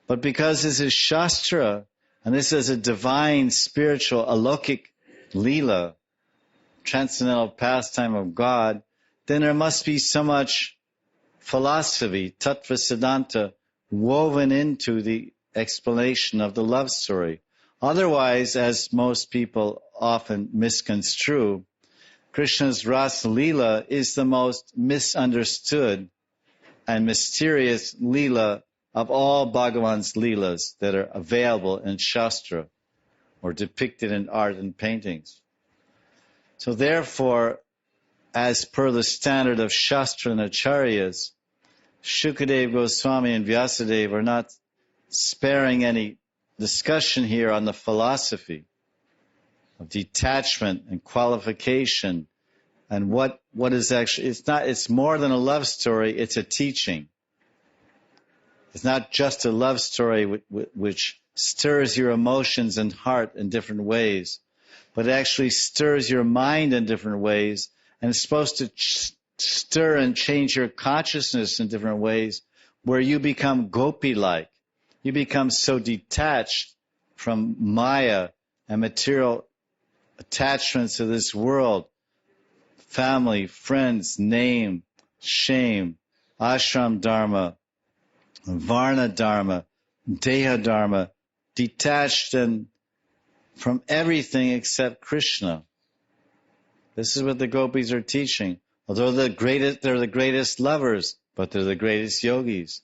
But because this is Shastra, and this is a divine, spiritual, alokik lila, transcendental pastime of God, then there must be so much philosophy, tattva siddhanta, woven into the explanation of the love story. Otherwise, as most people often misconstrue, Krishna's Rasa Leela is the most misunderstood and mysterious Leela of all Bhagavan's Leelas that are available in Shastra or depicted in art and paintings. So therefore, as per the standard of Shastra and Acharyas, Shukadeva Goswami and Vyasadeva are not sparing any discussion here on the philosophy of detachment and qualification and what is actually, it's more than a love story, it's a teaching. It's not just a love story which stirs your emotions and heart in different ways, but it actually stirs your mind in different ways, and it's supposed to stir and change your consciousness in different ways where you become gopi-like. You become so detached from Maya and material attachments to this world, family, friends, name, shame, ashram dharma, varna dharma, deha dharma, detached and from everything except Krishna. This is what the gopis are teaching. Although they're the greatest lovers, but they're the greatest yogis.